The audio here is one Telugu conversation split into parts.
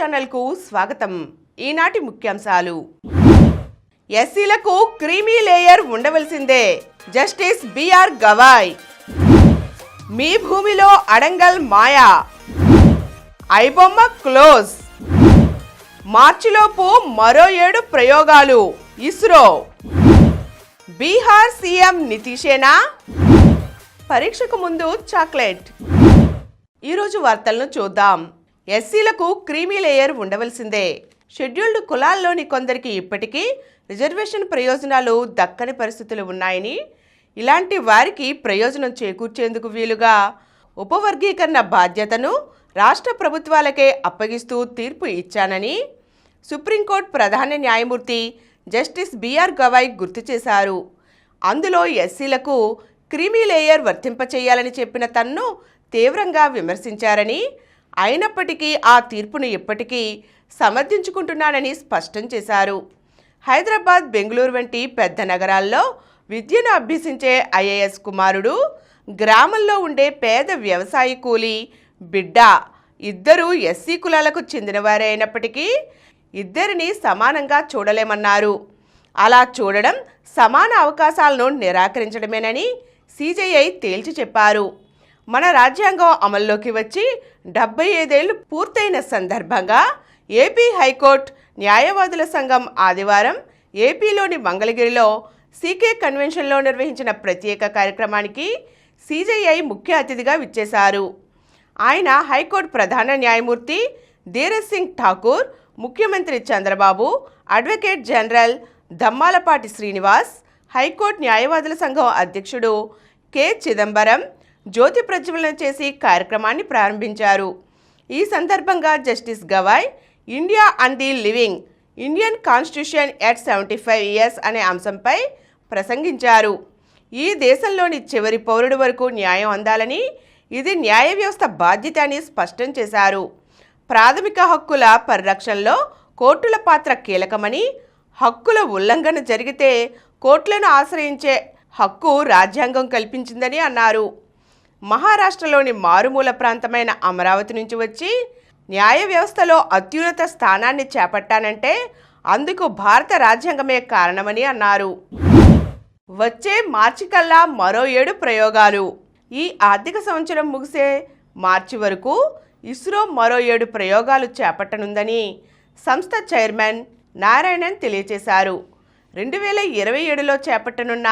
ఛానల్కు స్వాగతం. ఈనాటి ముఖ్యాంశాలు. ఎస్సీలకు క్రీమీ లేయర్ ఉండవలసిందే, జస్టిస్ బిఆర్ గవాయ్. మీ భూమిలో అడంగల్ మాయా. ఐబొమ్మ క్లోజ్. మార్చిలోపు మరో 7 ప్రయోగాలు. ఇస్రో. బీహార్ సీఎం నితీశేనా? పరీక్షకు ముందు చాక్లెట్. ఈరోజు వార్తలను చూద్దాం. ఎస్సీలకు క్రీమీ లేయర్ ఉండవలసిందే. షెడ్యూల్డ్ కులాల్లోని కొందరికి ఇప్పటికీ రిజర్వేషన్ ప్రయోజనాలు దక్కని పరిస్థితులు ఉన్నాయని, ఇలాంటి వారికి ప్రయోజనం చేకూర్చేందుకు వీలుగా ఉపవర్గీకరణ బాధ్యతను రాష్ట్ర ప్రభుత్వాలకే అప్పగిస్తూ తీర్పు ఇచ్చానని సుప్రీంకోర్టు ప్రధాన న్యాయమూర్తి జస్టిస్ బిఆర్ గవాయ్ గుర్తు చేశారు. అందులో ఎస్సీలకు క్రీమీ లేయర్ వర్తింపచేయాలని చెప్పిన తన్ను తీవ్రంగా విమర్శించారని, అయినప్పటికీ ఆ తీర్పును ఇప్పటికీ సమర్థించుకుంటున్నానని స్పష్టం చేశారు. హైదరాబాద్, బెంగళూరు వంటి పెద్ద నగరాల్లో విద్యను అభ్యసించే ఐఏఎస్ కుమారుడు, గ్రామంలో ఉండే పేద వ్యవసాయ కూలీ బిడ్డ ఇద్దరూ ఎస్సీ కులాలకు చెందినవారే అయినప్పటికీ ఇద్దరిని సమానంగా చూడలేమన్నారు. అలా చూడడం సమాన అవకాశాలను నిరాకరించడమేనని సిజేఐ తేల్చి చెప్పారు. మన రాజ్యాంగం అమల్లోకి వచ్చి 75 ఏళ్లు పూర్తయిన సందర్భంగా ఏపీ హైకోర్టు న్యాయవాదుల సంఘం ఆదివారం ఏపీలోని మంగళగిరిలో సీకే కన్వెన్షన్లో నిర్వహించిన ప్రత్యేక కార్యక్రమానికి సిజేఐ ముఖ్య అతిథిగా విచ్చేశారు. ఆయన హైకోర్టు ప్రధాన న్యాయమూర్తి ధీరజ్ సింగ్ ఠాకూర్, ముఖ్యమంత్రి Chandrababu, advocate general Dammalapati Srinivas, high court న్యాయవాదుల సంఘం అధ్యక్షుడు కె చిదంబరం జ్యోతి ప్రజ్వలన చేసి కార్యక్రమాన్ని ప్రారంభించారు. ఈ సందర్భంగా justice Gavai India and the living Indian constitution at 75 years అనే అంశంపై ప్రసంగించారు. ఈ దేశంలోని చివరి పౌరుడి వరకు న్యాయం అందాలని, ఇది న్యాయ వ్యవస్థ బాధ్యత అని స్పష్టం చేశారు. ప్రాథమిక హక్కుల పరిరక్షణలో కోర్టుల పాత్ర కీలకమని, హక్కుల ఉల్లంఘన జరిగితే కోర్టులను ఆశ్రయించే హక్కు రాజ్యాంగం కల్పించిందని అన్నారు. మహారాష్ట్రలోని మారుమూల ప్రాంతమైన అమరావతి నుంచి వచ్చి న్యాయ వ్యవస్థలో అత్యున్నత స్థానాన్ని చేపట్టానంటే అందుకు భారత రాజ్యాంగమే కారణమని అన్నారు. వచ్చే మార్చి కల్లా మరో 7 ప్రయోగాలు. ఈ ఆర్థిక సంవత్సరం ముగిసే మార్చి వరకు ఇస్రో మరో 7 ప్రయోగాలు చేపట్టనుందని సంస్థ చైర్మన్ నారాయణన్ తెలియజేశారు. 2027లో చేపట్టనున్న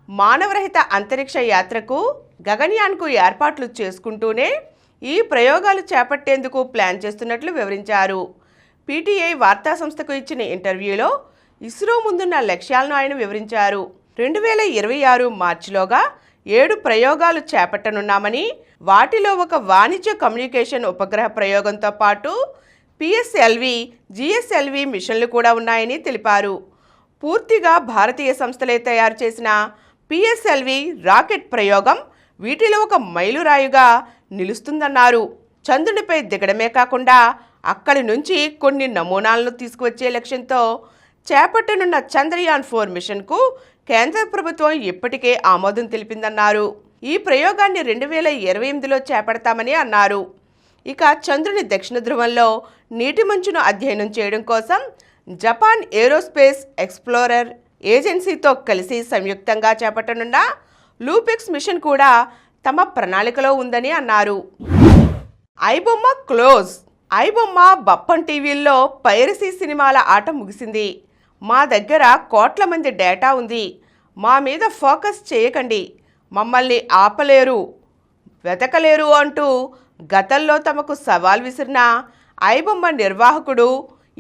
మానవరహిత అంతరిక్ష యాత్రకు గగన్యాన్కు ఏర్పాట్లు చేసుకుంటూనే ఈ ప్రయోగాలు చేపట్టేందుకు ప్లాన్ చేస్తున్నట్లు వివరించారు. పీటీఐ వార్తా సంస్థకు ఇచ్చిన ఇంటర్వ్యూలో ఇస్రో ముందున్న లక్ష్యాలను ఆయన వివరించారు. 2026 మార్చిలోగా 7 ప్రయోగాలు చేపట్టనున్నామని, వాటిలో ఒక వాణిజ్య కమ్యూనికేషన్ ఉపగ్రహ ప్రయోగంతో పాటు పిఎస్ఎల్వి, జిఎస్ఎల్వి మిషన్లు కూడా ఉన్నాయని తెలిపారు. పూర్తిగా భారతీయ సంస్థలే తయారు చేసిన పిఎస్ఎల్వి రాకెట్ ప్రయోగం వీటిలో ఒక మైలురాయిగా నిలుస్తుందన్నారు. చంద్రునిపై దిగడమే కాకుండా అక్కడి నుంచి కొన్ని నమూనాలను తీసుకువచ్చే లక్ష్యంతో చేపట్టనున్న చంద్రయాన్ 4 మిషన్కు కేంద్ర ప్రభుత్వం ఇప్పటికే ఆమోదం తెలిపిందన్నారు. ఈ ప్రయోగాన్ని 2028లో చేపడతామని అన్నారు. ఇక చంద్రుని దక్షిణ ధ్రువంలో నీటి మంచును అధ్యయనం చేయడం కోసం జపాన్ ఏరోస్పేస్ ఎక్స్ప్లోరర్ ఏజెన్సీతో కలిసి సంయుక్తంగా చేపట్టనున్న లూపెక్స్ మిషన్ కూడా తమ ప్రణాళికలో ఉందని అన్నారు. ఐబొమ్మ క్లోజ్. ఐబొమ్మ బప్పన్ టీవీల్లో పైరసీ సినిమాల ఆట ముగిసింది. మా దగ్గర కోట్ల మంది డేటా ఉంది. మా మీద ఫోకస్ చేయకండి, మమ్మల్ని ఆపలేరు, వెతకలేరు అంటూ గతంలో తమకు సవాల్ విసిరిన ఐబొమ్మ నిర్వాహకుడు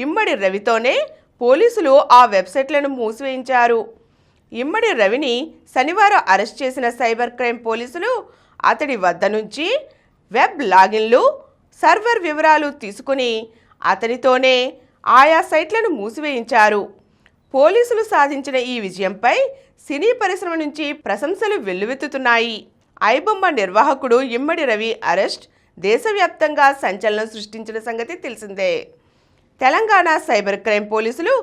ఇమ్మడి రవితోనే పోలీసులు ఆ వెబ్సైట్లను మూసివేయించారు. ఇమ్మడి రవిని శనివారం అరెస్ట్ చేసిన సైబర్ క్రైమ్ పోలీసులు అతడి వద్ద నుంచి వెబ్ లాగిన్లు, సర్వర్ వివరాలు తీసుకుని అతనితోనే ఆయా సైట్లను మూసివేయించారు. పోలీసులు సాధించిన ఈ విజయంపై సినీ పరిశ్రమ నుంచి ప్రశంసలు వెల్లువెత్తుతున్నాయి. ఐబొమ్మ నిర్వాహకుడు ఇమ్మడి రవి అరెస్ట్ దేశవ్యాప్తంగా సంచలనం సృష్టించిన సంగతి తెలిసిందే. తెలంగాణ సైబర్ క్రైమ్ పోలీసులు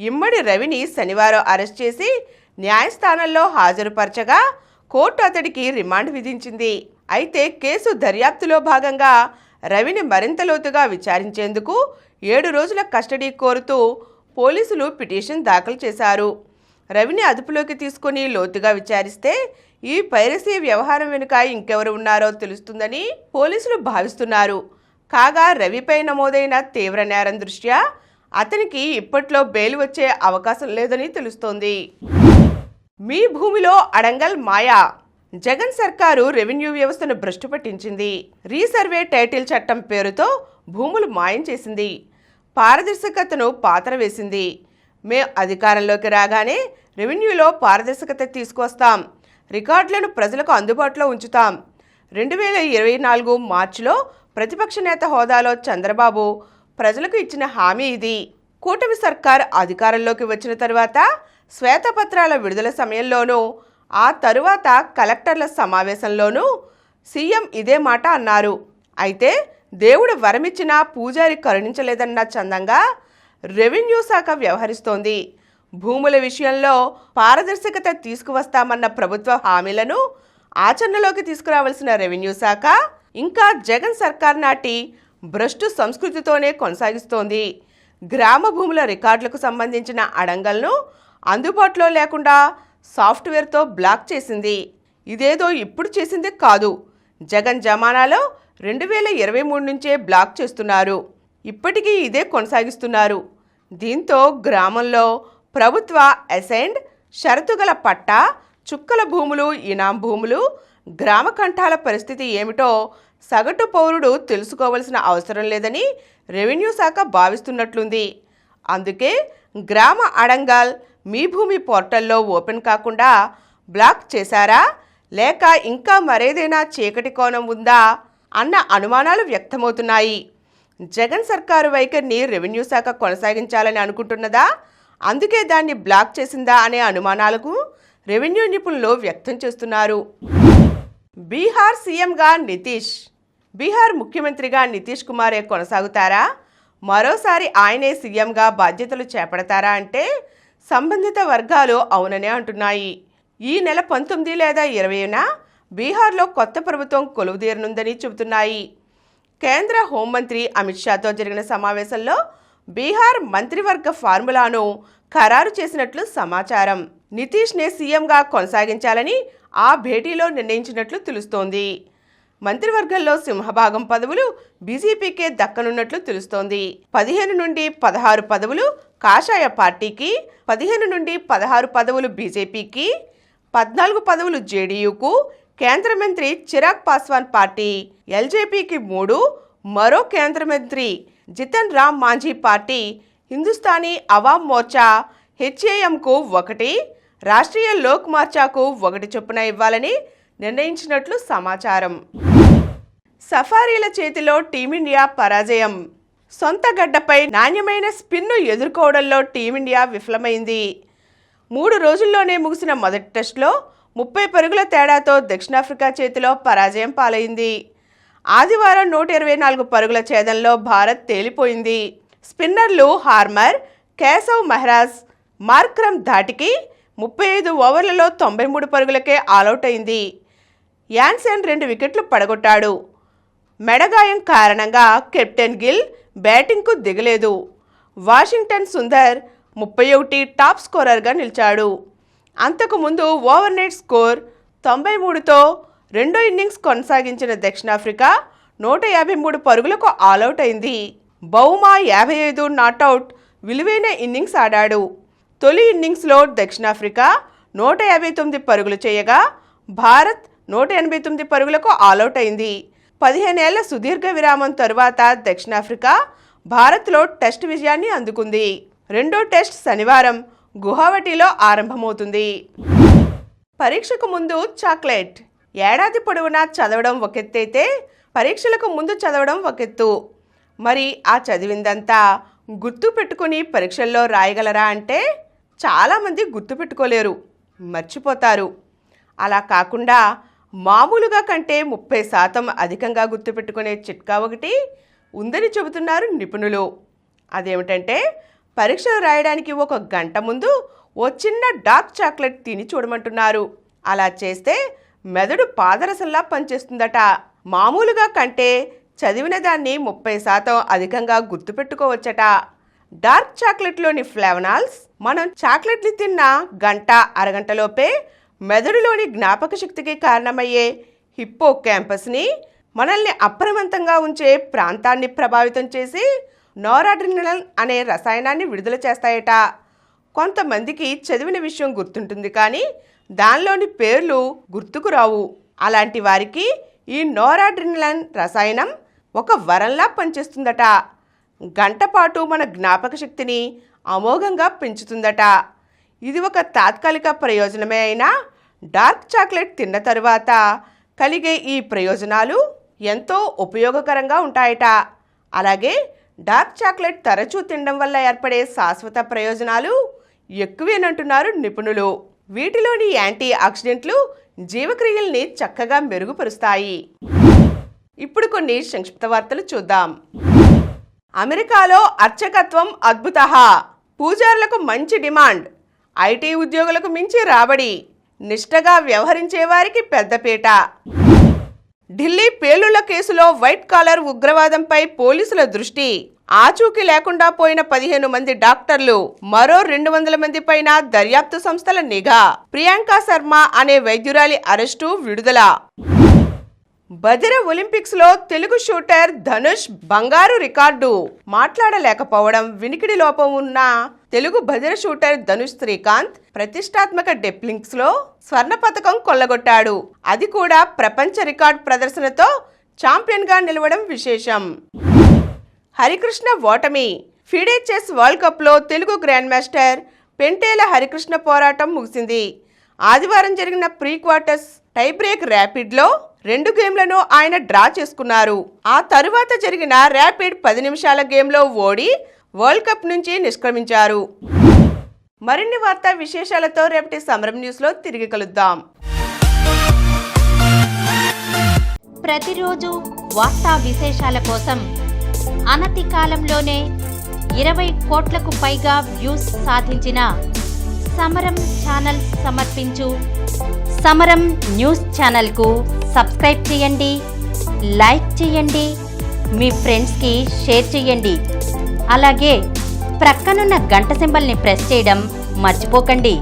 ఇమ్మడి రవిని శనివారం అరెస్ట్ చేసి న్యాయస్థానంలో హాజరుపరచగా కోర్టు అతడికి రిమాండ్ విధించింది. అయితే కేసు దర్యాప్తులో భాగంగా రవిని మరింత లోతుగా విచారించేందుకు 7 రోజుల కస్టడీ కోరుతూ పోలీసులు పిటిషన్ దాఖలు చేశారు. రవిని అదుపులోకి తీసుకుని లోతుగా విచారిస్తే ఈ పైరసీ వ్యవహారం వెనుక ఇంకెవరు ఉన్నారో తెలుస్తుందని పోలీసులు భావిస్తున్నారు. కాగా రవిపై నమోదైన తీవ్ర నేరం దృష్ట్యా అతనికి ఇప్పట్లో బెయిల్ వచ్చే అవకాశం లేదని తెలుస్తోంది. మీ భూమిలో అడంగల్ మాయా. జగన్ సర్కారు రెవెన్యూ వ్యవస్థను భ్రష్టు పట్టించింది. రీసర్వే టైటిల్ చట్టం పేరుతో భూములు మాయం చేసింది. పారదర్శకతను పాతర వేసింది. మేం అధికారంలోకి రాగానే రెవెన్యూలో పారదర్శకత తీసుకొస్తాం, రికార్డులను ప్రజలకు అందుబాటులో ఉంచుతాం. 2024 మార్చిలో ప్రతిపక్ష నేత హోదాలో చంద్రబాబు ప్రజలకు ఇచ్చిన హామీ ఇది. కూటమి సర్కార్ అధికారంలోకి వచ్చిన తరువాత శ్వేతపత్రాల విడుదల సమయంలోనూ ఆ తరువాత కలెక్టర్ల సమావేశంలోనూ సీఎం ఇదే మాట అన్నారు. అయితే దేవుడు వరమిచ్చినా పూజారి కరుణించలేదన్న చందంగా రెవెన్యూ శాఖ వ్యవహరిస్తోంది. భూముల విషయంలో పారదర్శకత తీసుకువస్తామన్న ప్రభుత్వ హామీలను ఆచరణలోకి తీసుకురావాల్సిన రెవెన్యూ శాఖ ఇంకా జగన్ సర్కార్ నాటి భ్రష్టు సంస్కృతితోనే కొనసాగిస్తోంది. గ్రామ భూముల రికార్డులకు సంబంధించిన అడంగల్ను అందుబాటులో లేకుండా సాఫ్ట్వేర్తో బ్లాక్ చేసింది. ఇదేదో ఇప్పుడు చేసింది కాదు. జగన్ జమానాలో 2023 నుంచే బ్లాక్ చేస్తున్నారు. ఇప్పటికీ ఇదే కొనసాగిస్తున్నారు. దీంతో గ్రామంలో ప్రభుత్వ అసైన్డ్ షరతుగల పట్టా, చుక్కల భూములు, ఇనాం భూములు, గ్రామ కంఠాల పరిస్థితి ఏమిటో సగటు పౌరుడు తెలుసుకోవాల్సిన అవసరం లేదని రెవెన్యూ శాఖ భావిస్తున్నట్లుంది. అందుకే గ్రామ అడంగల్ మీ భూమి పోర్టల్లో ఓపెన్ కాకుండా బ్లాక్ చేశారా, లేక ఇంకా మరేదైనా చీకటి కోణం ఉందా అన్న అనుమానాలు వ్యక్తమవుతున్నాయి. జగన్ సర్కారు వైఖరిని రెవెన్యూ శాఖ కొనసాగించాలని అనుకుంటున్నదా, అందుకే దాన్ని బ్లాక్ చేసిందా అనే అనుమానాలకు రెవెన్యూ నిపుణులు వ్యక్తం చేస్తున్నారు. బీహార్ సీఎంగా నితీష్. బీహార్ ముఖ్యమంత్రిగా నితీష్ కుమారే కొనసాగుతారా, మరోసారి ఆయనే సీఎంగా బాధ్యతలు చేపడతారా అంటే సంబంధిత వర్గాలు అవుననే అంటున్నాయి. ఈ నెల 19 లేదా 20న బీహార్లో కొత్త ప్రభుత్వం కొలువుదీరనుందని చెబుతున్నాయి. కేంద్ర హోంమంత్రి అమిత్ షాతో జరిగిన సమావేశంలో బీహార్ మంత్రివర్గ ఫార్ములాను ఖరారు చేసినట్లు సమాచారం. నితీష్నే సీఎంగా కొనసాగించాలని ఆ భేటీలో నిర్ణయించినట్లు తెలుస్తోంది. మంత్రివర్గంలో సింహభాగం పదవులు బీజేపీకే దక్కనున్నట్లు తెలుస్తోంది. 15 నుండి 16 పదవులు కాషాయ పార్టీకి, 15 నుండి 16 పదవులు బీజేపీకి, 14 పదవులు జేడీయూకు, కేంద్ర మంత్రి చిరాగ్ పాస్వాన్ పార్టీ ఎల్జేపీకి 3, మరో కేంద్ర మంత్రి జితన్ రామ్ మాంఝీ పార్టీ హిందుస్థానీ అవామ్ మోర్చా హెచ్ఏఎంకు 1, రాష్ట్రీయ లోక్ మోర్చాకు 1 చొప్పున ఇవ్వాలని నిర్ణయించినట్లు సమాచారం. సఫారీల చేతిలో టీమిండియా పరాజయం. సొంత గడ్డపై నాణ్యమైన స్పిన్ను ఎదుర్కోవడంలో టీమిండియా విఫలమైంది. 3 రోజుల్లోనే ముగిసిన మొదటి టెస్టులో 30 పరుగుల తేడాతో దక్షిణాఫ్రికా చేతిలో పరాజయం పాలైంది. ఆదివారం 124 పరుగుల ఛేదంలో భారత్ తేలిపోయింది. స్పిన్నర్లు హార్మర్, కేశవ్ మహారాజ్ మార్క్రమ్ ధాటికి 35 ఓవర్లలో 93 పరుగులకే ఆలౌట్ అయింది. యాన్సెన్ 2 వికెట్లు పడగొట్టాడు. మెడగాయం కారణంగా కెప్టెన్ గిల్ బ్యాటింగ్కు దిగలేదు. వాషింగ్టన్ సుందర్ 31 టాప్ స్కోరర్గా నిలిచాడు. అంతకుముందు ఓవర్నైట్ స్కోర్ 93తో రెండో ఇన్నింగ్స్ కొనసాగించిన దక్షిణాఫ్రికా 153 పరుగులకు ఆలౌట్ అయింది. బౌమా 55 నాటౌట్ విలువైన ఇన్నింగ్స్ ఆడాడు. తొలి ఇన్నింగ్స్లో దక్షిణాఫ్రికా 159 పరుగులు చేయగా భారత్ 189 పరుగులకు ఆలౌట్ అయింది. 15 ఏళ్ల సుదీర్ఘ విరామం తరువాత దక్షిణాఫ్రికా భారత్లో టెస్ట్ విజయాన్ని అందుకుంది. రెండో టెస్ట్ శనివారం గువాహటిలో ఆరంభమవుతుంది. పరీక్షకు ముందు చాక్లెట్. ఏడాది పొడవునా చదవడం ఒకెత్తైతే పరీక్షలకు ముందు చదవడం ఒకెత్తు. మరి ఆ చదివిందంతా గుర్తు పెట్టుకుని పరీక్షల్లో రాయగలరా అంటే చాలామంది గుర్తు పెట్టుకోలేరు, మర్చిపోతారు. అలా కాకుండా మామూలుగా కంటే 30% అధికంగా గుర్తుపెట్టుకునే చిట్కా ఒకటి ఉందని చెబుతున్నారు నిపుణులు. అదేమిటంటే పరీక్షలు రాయడానికి 1 గంట ముందు ఓ చిన్న డార్క్ చాక్లెట్ తిని చూడమంటున్నారు. అలా చేస్తే మెదడు పాదరసంలా పనిచేస్తుందట. మామూలుగా కంటే చదివిన దాన్ని 30% అధికంగా గుర్తుపెట్టుకోవచ్చట. డార్క్ చాక్లెట్లోని ఫ్లేవనాల్స్ మనం చాక్లెట్లు తిన్న గంట అరగంటలోపే మెదడులోని జ్ఞాపక శక్తికి కారణమయ్యే హిప్పో క్యాంపస్ని, మనల్ని అప్రమత్తంగా ఉంచే ప్రాంతాన్ని ప్రభావితం చేసి నోరాడ్రినలిన్ అనే రసాయనాన్ని విడుదల చేస్తాయట. కొంతమందికి చదివిన విషయం గుర్తుంటుంది కానీ దానిలోని పేర్లు గుర్తుకు రావు. అలాంటి వారికి ఈ నోరాడ్రినలిన్ రసాయనం ఒక వరంలా పనిచేస్తుందట. గంట పాటు మన జ్ఞాపక శక్తిని అమోఘంగా పెంచుతుందట. ఇది ఒక తాత్కాలిక ప్రయోజనమే అయినా డార్క్ చాక్లెట్ తిన్న తరువాత కలిగే ఈ ప్రయోజనాలు ఎంతో ఉపయోగకరంగా ఉంటాయట. అలాగే డార్క్ చాక్లెట్ తరచూ తినడం వల్ల ఏర్పడే శాశ్వత ప్రయోజనాలు ఎక్కువేనంటున్నారు నిపుణులు. వీటిలోని యాంటీ ఆక్సిడెంట్లు జీవక్రియల్ని చక్కగా మెరుగుపరుస్తాయి. ఇప్పుడు కొన్ని సంక్షిప్త వార్తలు చూద్దాం. అమెరికాలో అర్చకత్వం అద్భుతః, పూజారులకు మంచి డిమాండ్, ఐటీ ఉద్యోగులకు మించి రాబడి, నిష్ఠగా వ్యవహరించే వారికి పెద్దపీట. ఢిల్లీ పేలుళ్ల కేసులో వైట్ కాలర్ ఉగ్రవాదంపై పోలీసుల దృష్టి, ఆచూకీ లేకుండా పోయిన 15 మంది డాక్టర్లు, మరో 200 మంది పైన దర్యాప్తు సంస్థల నిఘా, ప్రియాంక శర్మ అనే వైద్యురాలి అరెస్టు, విడుదల. బదిర ఒలింపిక్స్ లో తెలుగు షూటర్ ధనుష్ బంగారు రికార్డు, మాట్లాడలేకపోవడం, వినికిడి లోపం ఉన్న తెలుగు బదిర షూటర్ ధనుష్ శ్రీకాంత్ ప్రతిష్టాత్మక డెప్లింగ్స్ లో స్వర్ణ పతకం కొల్లగొట్టాడు. అది కూడా ప్రపంచ రికార్డ్ ప్రదర్శనతో ఛాంపియన్ గా నిలవడం విశేషం. హరికృష్ణ ఓటమి, ఫిడే చెస్ వరల్డ్ కప్ లో తెలుగు గ్రాండ్ మాస్టర్ పెంటేల హరికృష్ణ పోరాటం ముగిసింది. ఆదివారం జరిగిన pre quarters tie break rapid లో 2 గేమ్లను ఆయన డ్రా చేసుకున్నారు. ఆ తరువాత జరిగిన ర్యాపిడ్ 10 నిమిషాల గేమ్లో ఓడి వరల్డ్ కప్ నుంచి నిష్క్రమించారు. మరిన్ని వార్తా విశేషాలతో రేపటి సమరం న్యూస్లో తిరిగి కలుద్దాం. ప్రతిరోజు వార్తా విశేషాల కోసం అనతి కాలంలోనే 20 కోట్లకు పైగా వ్యూస్ సాధించిన సమరం ఛానల్ సమర్పించు సమరం న్యూస్ ఛానల్కు సబ్స్క్రైబ్ చేయండి, లైక్ చేయండి, మీ ఫ్రెండ్స్కి షేర్ చేయండి. అలాగే ప్రక్కనున్న గంట సింబల్ని ప్రెస్ చేయడం మర్చిపోకండి.